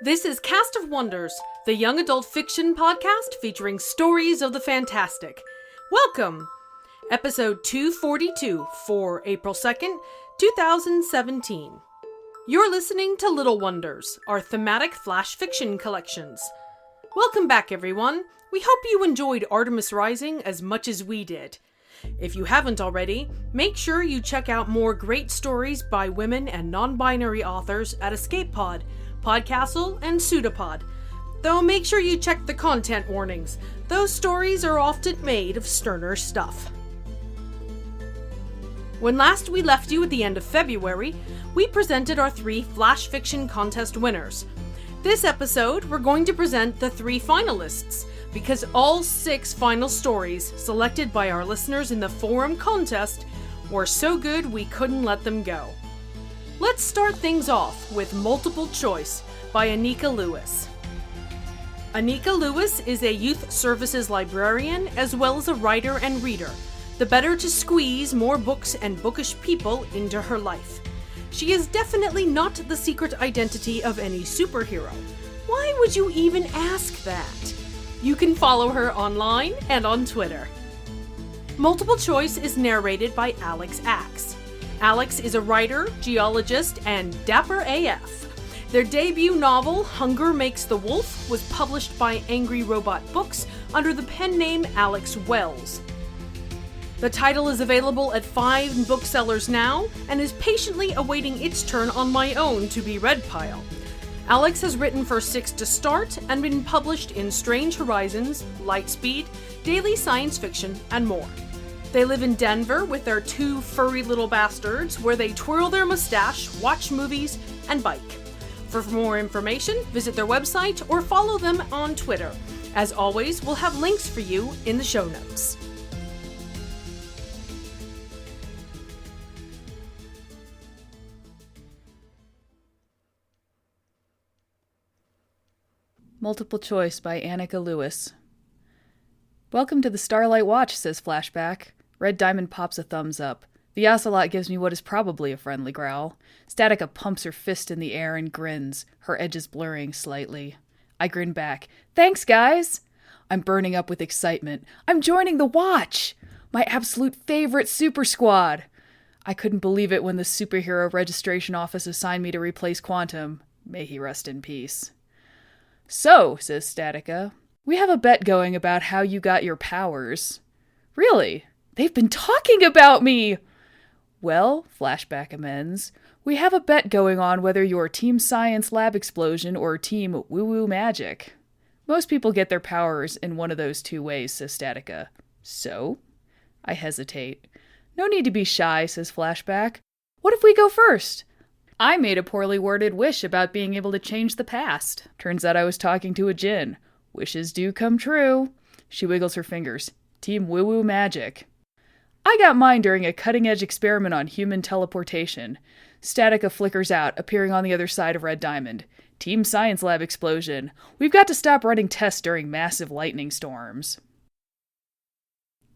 This is Cast of Wonders, the young adult fiction podcast featuring stories of the fantastic. Welcome! Episode 242 for April 2nd, 2017. You're listening to Little Wonders, our thematic flash fiction collections. Welcome back, everyone. We hope you enjoyed Artemis Rising as much as we did. If you haven't already, make sure you check out more great stories by women and non-binary authors at Escape Pod, Podcastle, and Pseudopod. Though make sure you check the content warnings. Those stories are often made of sterner stuff. When last we left you at the end of February, we presented our 3 Flash Fiction Contest winners. This episode, we're going to present the 3 finalists, because all 6 final stories selected by our listeners in the forum contest were so good we couldn't let them go. Let's start things off with Multiple Choice by Anika Lewis. Anika Lewis is a youth services librarian as well as a writer and reader, the better to squeeze more books and bookish people into her life. She is definitely not the secret identity of any superhero. Why would you even ask that? You can follow her online and on Twitter. Multiple Choice is narrated by Alex Axe. Alex is a writer, geologist, and dapper AF. Their debut novel, Hunger Makes the Wolf, was published by Angry Robot Books under the pen name Alex Wells. The title is available at 5 booksellers now and is patiently awaiting its turn on my own to be read pile. Alex has written for 6 to Start and been published in Strange Horizons, Lightspeed, Daily Science Fiction, and more. They live in Denver with their 2 furry little bastards where they twirl their mustache, watch movies, and bike. For more information, visit their website or follow them on Twitter. As always, we'll have links for you in the show notes. Multiple Choice by Anika Lewis. Welcome to the Starlight Watch, says Flashback. Red Diamond pops a thumbs up. The ocelot gives me what is probably a friendly growl. Statica pumps her fist in the air and grins, her edges blurring slightly. I grin back. Thanks, guys! I'm burning up with excitement. I'm joining the Watch! My absolute favorite super squad! I couldn't believe it when the superhero registration office assigned me to replace Quantum. May he rest in peace. So, says Statica, we have a bet going about how you got your powers. Really? They've been talking about me! Well, Flashback amends, we have a bet going on whether you're Team Science Lab Explosion or Team Woo-Woo Magic. Most people get their powers in one of those 2 ways, says Statica. So? I hesitate. No need to be shy, says Flashback. What if we go first? I made a poorly worded wish about being able to change the past. Turns out I was talking to a djinn. Wishes do come true. She wiggles her fingers. Team Woo-Woo Magic. I got mine during a cutting-edge experiment on human teleportation. Statica flickers out, appearing on the other side of Red Diamond. Team Science Lab Explosion. We've got to stop running tests during massive lightning storms.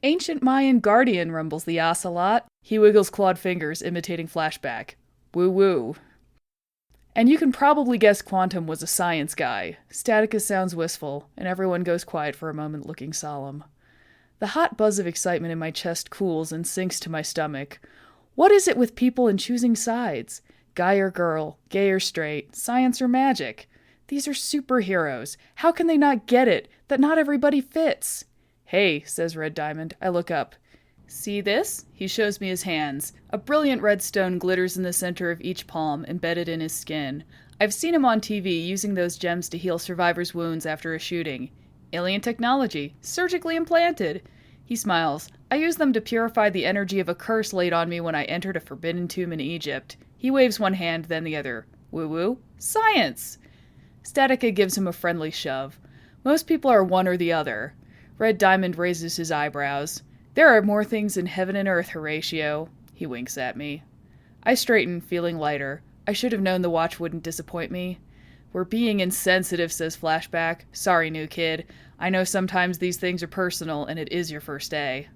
Ancient Mayan Guardian, rumbles the ocelot. He wiggles clawed fingers, imitating Flashback. Woo-woo. And you can probably guess Quantum was a science guy. Statica sounds wistful, and everyone goes quiet for a moment, looking solemn. The hot buzz of excitement in my chest cools and sinks to my stomach. What is it with people and choosing sides? Guy or girl, gay or straight, science or magic? These are superheroes. How can they not get it, that not everybody fits? Hey, says Red Diamond. I look up. See this? He shows me his hands. A brilliant red stone glitters in the center of each palm, embedded in his skin. I've seen him on TV using those gems to heal survivors' wounds after a shooting. Alien technology, surgically implanted. He smiles. I use them to purify the energy of a curse laid on me when I entered a forbidden tomb in Egypt. He waves one hand, then the other. Woo-woo. Science! Statica gives him a friendly shove. Most people are one or the other. Red Diamond raises his eyebrows. There are more things in heaven and earth, Horatio. He winks at me. I straighten, feeling lighter. I should have known the Watch wouldn't disappoint me. We're being insensitive, says Flashback. Sorry, new kid. I know sometimes these things are personal, and it is your first day.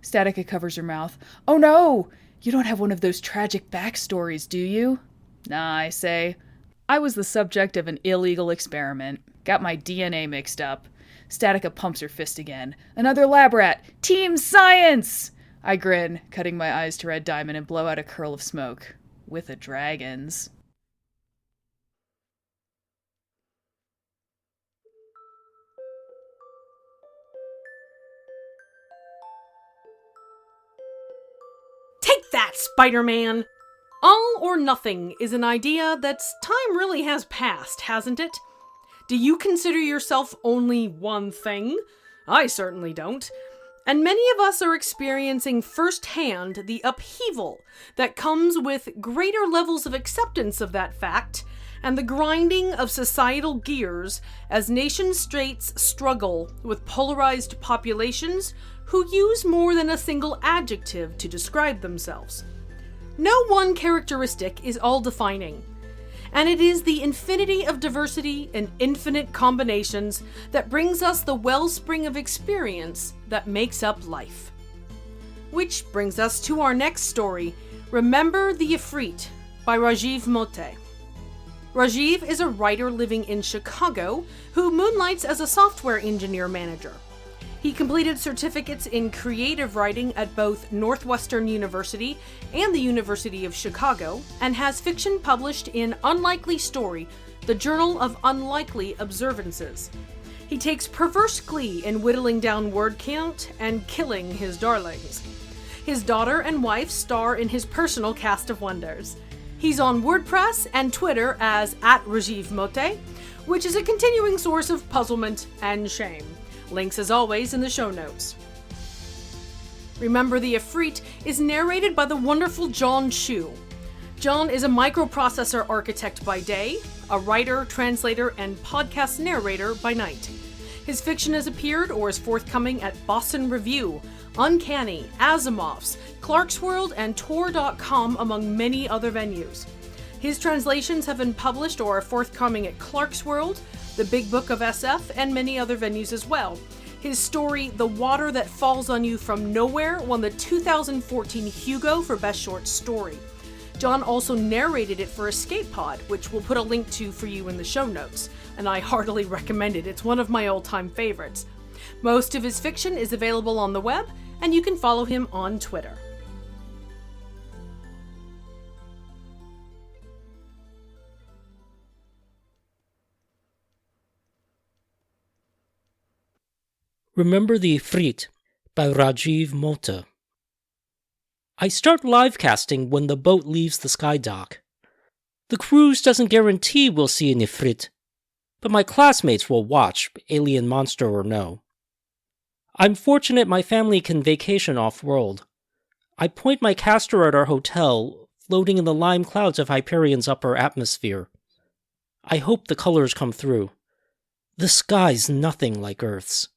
Statica covers her mouth. Oh no! You don't have one of those tragic backstories, do you? Nah, I say. I was the subject of an illegal experiment. Got my DNA mixed up. Statica pumps her fist again. Another lab rat! Team science! I grin, cutting my eyes to Red Diamond and blow out a curl of smoke. With a dragon's. Take that, Spider-Man! All or nothing is an idea that's time really has passed, hasn't it? Do you consider yourself only one thing? I certainly don't. And many of us are experiencing firsthand the upheaval that comes with greater levels of acceptance of that fact and the grinding of societal gears as nation-states struggle with polarized populations who use more than a single adjective to describe themselves. No one characteristic is all-defining, and it is the infinity of diversity and infinite combinations that brings us the wellspring of experience that makes up life. Which brings us to our next story, Remember the Ifrit by Rajiv Mote. Rajiv is a writer living in Chicago who moonlights as a software engineer manager. He completed certificates in creative writing at both Northwestern University and the University of Chicago, and has fiction published in Unlikely Story, the Journal of Unlikely Observances. He takes perverse glee in whittling down word count and killing his darlings. His daughter and wife star in his personal cast of wonders. He's on WordPress and Twitter as @RajivMote, which is a continuing source of puzzlement and shame. Links as always in the show notes. Remember the Ifrit is narrated by the wonderful John Chu. John is a microprocessor architect by day, a writer, translator, and podcast narrator by night. His fiction has appeared or is forthcoming at Boston Review, Uncanny, Asimov's, Clarkesworld, and Tor.com, among many other venues. His translations have been published or are forthcoming at Clarkesworld, The Big Book of SF, and many other venues as well. His story, The Water That Falls on You From Nowhere, won the 2014 Hugo for Best Short Story. John also narrated it for Escape Pod, which we'll put a link to for you in the show notes, and I heartily recommend it. It's one of my all-time favorites. Most of his fiction is available on the web, and you can follow him on Twitter. Remember the Ifrit by Rajiv Mote. I start livecasting when the boat leaves the sky dock. The cruise doesn't guarantee we'll see an Ifrit, but my classmates will watch, alien monster or no. I'm fortunate my family can vacation off-world. I point my caster at our hotel, floating in the lime clouds of Hyperion's upper atmosphere. I hope the colors come through. The sky's nothing like Earth's.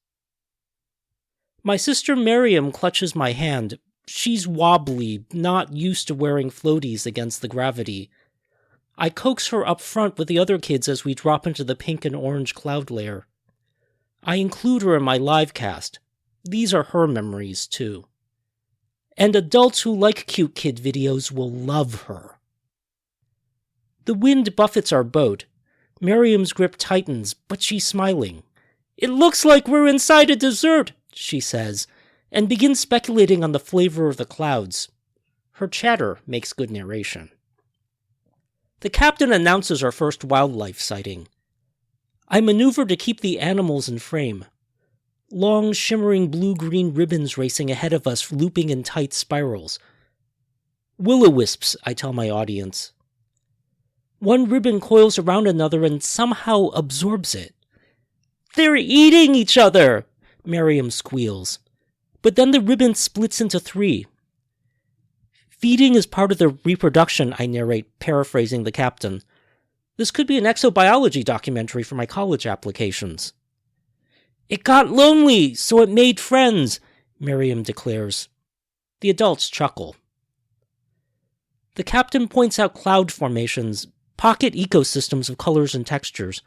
My sister Miriam clutches my hand. She's wobbly, not used to wearing floaties against the gravity. I coax her up front with the other kids as we drop into the pink and orange cloud layer. I include her in my livecast. These are her memories, too. And adults who like cute kid videos will love her. The wind buffets our boat. Miriam's grip tightens, but she's smiling. "It looks like we're inside a dessert," she says, and begins speculating on the flavor of the clouds. Her chatter makes good narration. The captain announces our first wildlife sighting. I maneuver to keep the animals in frame. Long, shimmering blue-green ribbons racing ahead of us, looping in tight spirals. Will-o-wisps, I tell my audience. One ribbon coils around another and somehow absorbs it. "They're eating each other!" Miriam squeals. But then the ribbon splits into 3. Feeding is part of the reproduction, I narrate, paraphrasing the captain. This could be an exobiology documentary for my college applications. "It got lonely, so it made friends," Miriam declares. The adults chuckle. The captain points out cloud formations, pocket ecosystems of colors and textures.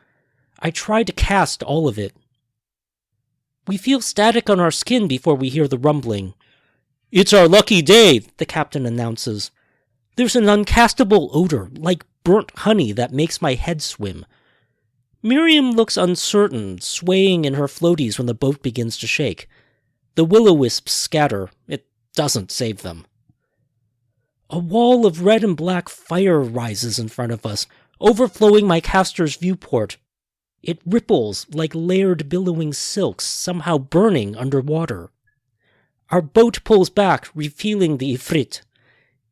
I try to cast all of it. We feel static on our skin before we hear the rumbling. "It's our lucky day," the captain announces. There's an uncastable odor, like burnt honey, that makes my head swim. Miriam looks uncertain, swaying in her floaties when the boat begins to shake. The will-o-wisps scatter. It doesn't save them. A wall of red and black fire rises in front of us, overflowing my caster's viewport. It ripples like layered billowing silks, somehow burning underwater. Our boat pulls back, revealing the Ifrit.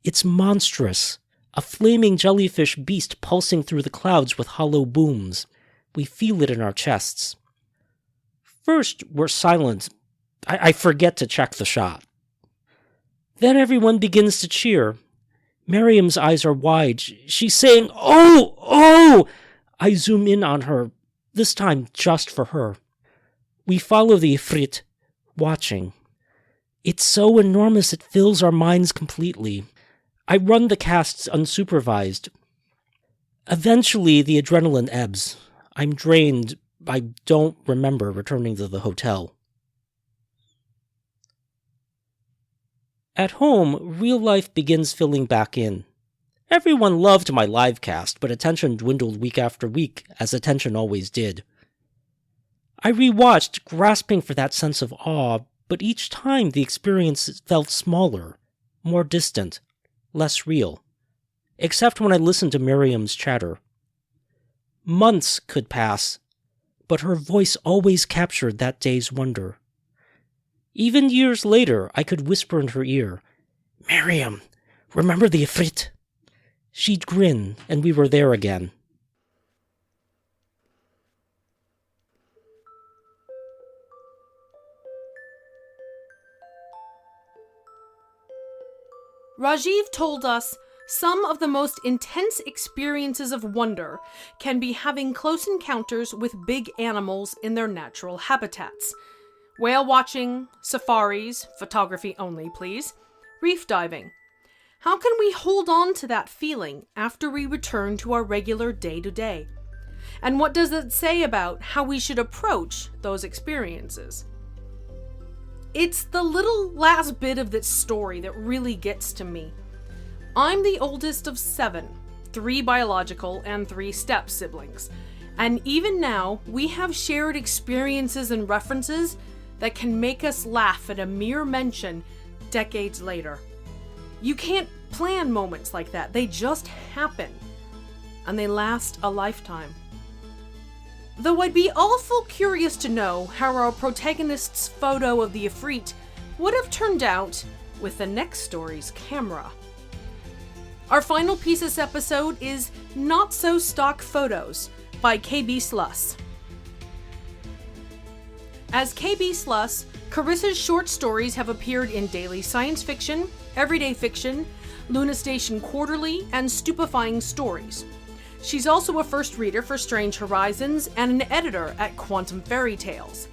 It's monstrous, a flaming jellyfish beast pulsing through the clouds with hollow booms. We feel it in our chests. First, we're silent. I forget to check the shot. Then everyone begins to cheer. Miriam's eyes are wide. She's saying, "Oh! Oh!" I zoom in on her, this time just for her. We follow the Ifrit, watching. It's so enormous it fills our minds completely. I run the casts unsupervised. Eventually, the adrenaline ebbs. I'm drained. I don't remember returning to the hotel. At home, real life begins filling back in. Everyone loved my live cast, but attention dwindled week after week, as attention always did. I rewatched, grasping for that sense of awe, but each time the experience felt smaller, more distant, less real, except when I listened to Miriam's chatter. Months could pass, but her voice always captured that day's wonder. Even years later, I could whisper in her ear, "Miriam, remember the Ifrit?" She'd grin, and we were there again. Rajiv told us some of the most intense experiences of wonder can be having close encounters with big animals in their natural habitats. Whale watching, safaris, photography only please, reef diving. How can we hold on to that feeling after we return to our regular day-to-day? And what does it say about how we should approach those experiences? It's the little last bit of this story that really gets to me. I'm the oldest of 7, 3 biological and 3 step siblings. And even now, we have shared experiences and references that can make us laugh at a mere mention decades later. You can't plan moments like that. They just happen. And they last a lifetime. Though I'd be awful curious to know how our protagonist's photo of the Ifrit would have turned out with the next story's camera. Our final piece this episode is Not So Stock Photos by KB Sluss. As KB Sluss, Carissa's short stories have appeared in Daily Science Fiction, Everyday Fiction, Luna Station Quarterly, and Stupefying Stories. She's also a first reader for Strange Horizons and an editor at Quantum Fairy Tales.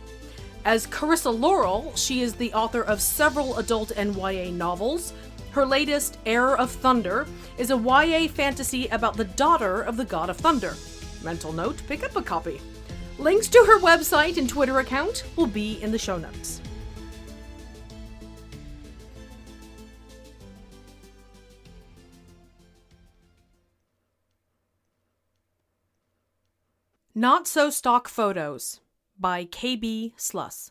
As Carissa Laurel, she is the author of several adult and YA novels. Her latest, Heir of Thunder, is a YA fantasy about the daughter of the God of Thunder. Mental note, pick up a copy. Links to her website and Twitter account will be in the show notes. Not So Stock Photos by KB Sluss.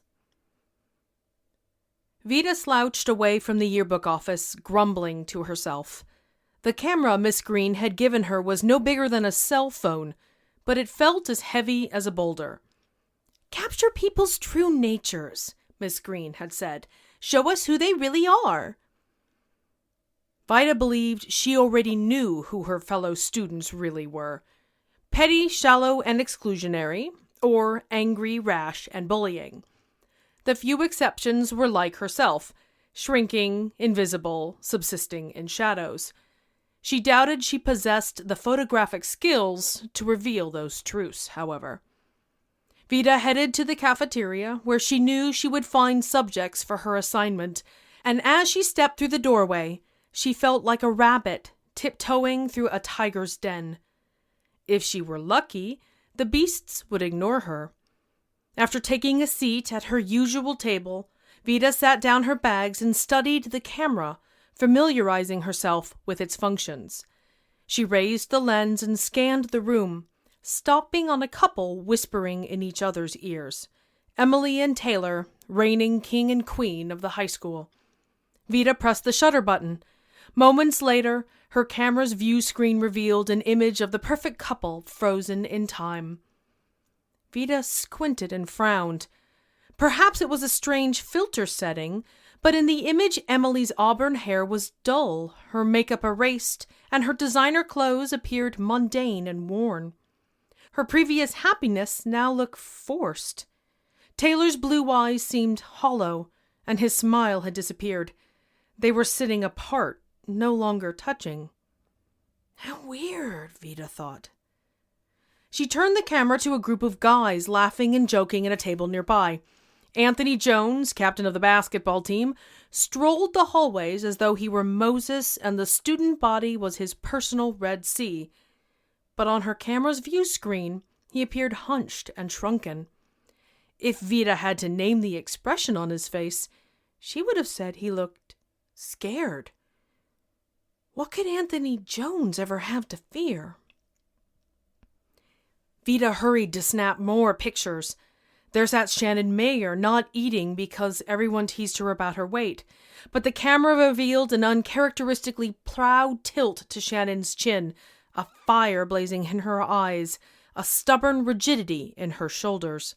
Vida slouched away from the yearbook office, grumbling to herself. The camera Miss Green had given her was no bigger than a cell phone, but it felt as heavy as a boulder. "Capture people's true natures," Miss Green had said. "Show us who they really are." Vida believed she already knew who her fellow students really were. Petty, shallow, and exclusionary, or angry, rash, and bullying. The few exceptions were like herself, shrinking, invisible, subsisting in shadows. She doubted she possessed the photographic skills to reveal those truths, however. Vida headed to the cafeteria, where she knew she would find subjects for her assignment, and as she stepped through the doorway, she felt like a rabbit tiptoeing through a tiger's den. If she were lucky, the beasts would ignore her. After taking a seat at her usual table, Vida sat down her bags and studied the camera familiarizing herself with its functions. She raised the lens and scanned the room, stopping on a couple whispering in each other's ears. Emily and Taylor, reigning king and queen of the high school. Vida pressed the shutter button. Moments later, her camera's view screen revealed an image of the perfect couple frozen in time. Vida squinted and frowned. Perhaps it was a strange filter setting, but in the image Emily's auburn hair was dull, her makeup erased, and her designer clothes appeared mundane and worn. Her previous happiness now looked forced. Taylor's blue eyes seemed hollow, and his smile had disappeared. They were sitting apart, no longer touching. How weird, Vida thought. She turned the camera to a group of guys laughing and joking at a table nearby. Anthony Jones, captain of the basketball team, strolled the hallways as though he were Moses and the student body was his personal Red Sea. But on her camera's view screen, he appeared hunched and shrunken. If Vida had to name the expression on his face, she would have said he looked scared. What could Anthony Jones ever have to fear? Vida hurried to snap more pictures. There sat Shannon Mayer, not eating because everyone teased her about her weight, but the camera revealed an uncharacteristically proud tilt to Shannon's chin, a fire blazing in her eyes, a stubborn rigidity in her shoulders.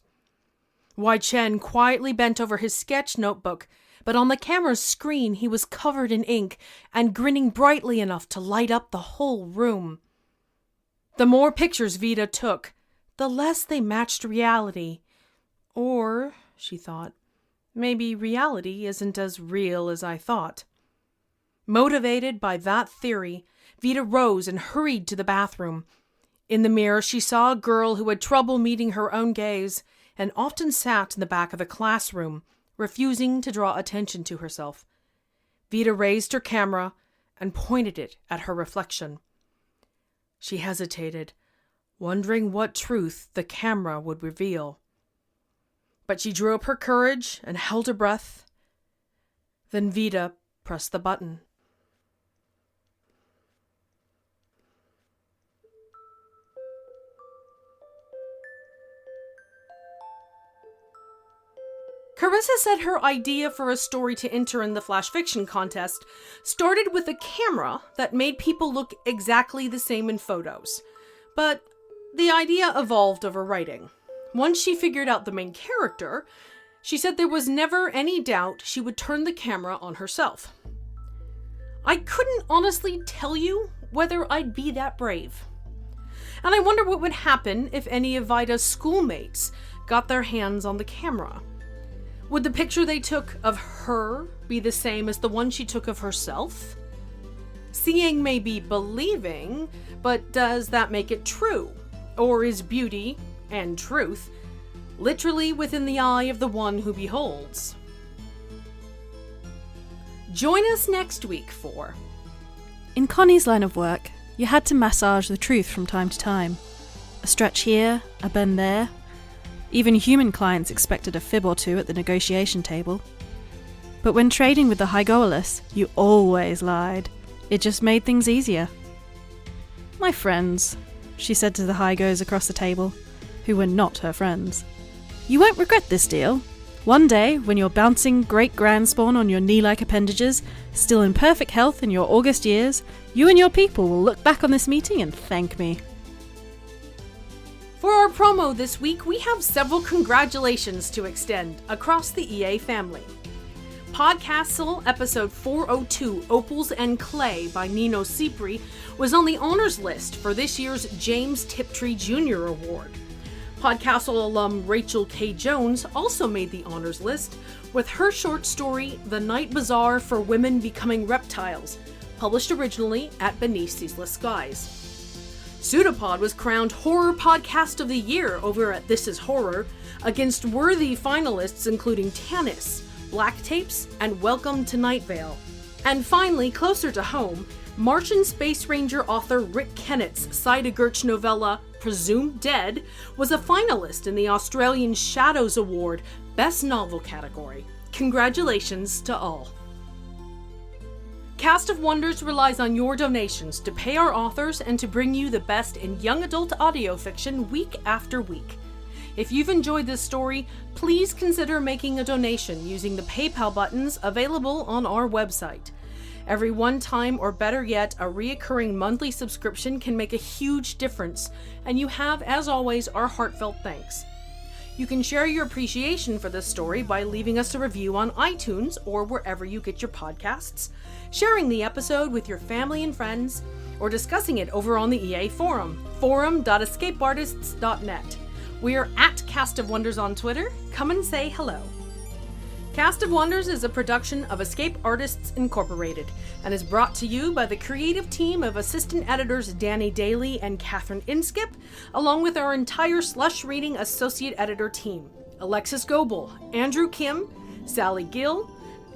Wai Chen quietly bent over his sketch notebook, but on the camera's screen he was covered in ink and grinning brightly enough to light up the whole room. The more pictures Vida took, the less they matched reality. Or, she thought, maybe reality isn't as real as I thought. Motivated by that theory, Vida rose and hurried to the bathroom. In the mirror, she saw a girl who had trouble meeting her own gaze and often sat in the back of the classroom, refusing to draw attention to herself. Vida raised her camera and pointed it at her reflection. She hesitated, wondering what truth the camera would reveal. But she drew up her courage and held her breath. Then Vida pressed the button. Carissa said her idea for a story to enter in the flash fiction contest started with a camera that made people look exactly the same in photos. But the idea evolved over writing. Once she figured out the main character, she said there was never any doubt she would turn the camera on herself. I couldn't honestly tell you whether I'd be that brave. And I wonder what would happen if any of Vida's schoolmates got their hands on the camera. Would the picture they took of her be the same as the one she took of herself? Seeing may be believing, but does that make it true? Or is beauty and truth literally within the eye of the one who beholds? Join us next week for... In Connie's line of work, you had to massage the truth from time to time. A stretch here, a bend there. Even human clients expected a fib or two at the negotiation table. But when trading with the Hygoalus, you always lied. It just made things easier. My friends, she said to the Hygos across the table, who were not her friends. You won't regret this deal. One day, when you're bouncing great-grandspawn on your knee-like appendages, still in perfect health in your August years, you and your people will look back on this meeting and thank me. For our promo this week, we have several congratulations to extend across the EA family. Podcastle episode 402, Opals and Clay by Nino Cipri, was on the honors list for this year's James Tiptree Jr. Award. Podcastle alum Rachel K. Jones also made the honors list with her short story, The Night Bazaar for Women Becoming Reptiles, published originally at Beneath Ceaseless Skies. Pseudopod was crowned Horror Podcast of the Year over at This Is Horror, against worthy finalists including Tanis, Black Tapes, and Welcome to Night Vale. And finally, closer to home, Martian Space Ranger author Rick Kennett's Seidegertsch novella, Presumed Dead, was a finalist in the Australian Shadows Award Best Novel category. Congratulations to all. Cast of Wonders relies on your donations to pay our authors and to bring you the best in young adult audio fiction week after week. If you've enjoyed this story, please consider making a donation using the PayPal buttons available on our website. Every one-time, or better yet, a reoccurring monthly subscription can make a huge difference, and you have, as always, our heartfelt thanks. You can share your appreciation for this story by leaving us a review on iTunes or wherever you get your podcasts, sharing the episode with your family and friends, or discussing it over on the EA forum, forum.escapeartists.net. We're at Cast of Wonders on Twitter. Come and say hello. Cast of Wonders is a production of Escape Artists Incorporated and is brought to you by the creative team of assistant editors Danny Daly and Catherine Inskip, along with our entire Slush Reading associate editor team: Alexis Goebel, Andrew Kim, Sally Gill,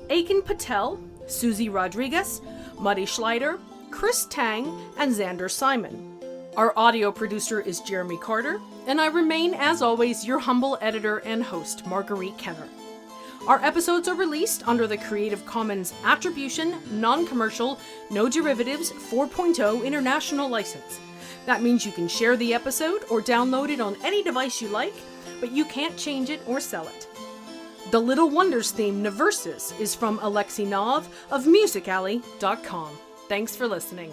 Aiken Patel, Susie Rodriguez, Muddy Schleider, Chris Tang, and Xander Simon. Our audio producer is Jeremy Carter, and I remain, as always, your humble editor and host, Marguerite Kenner. Our episodes are released under the Creative Commons Attribution, Non-Commercial, No Derivatives 4.0 International License. That means you can share the episode or download it on any device you like, but you can't change it or sell it. The Little Wonders theme, Naversus, is from Alexi Nov of MusicAlley.com. Thanks for listening.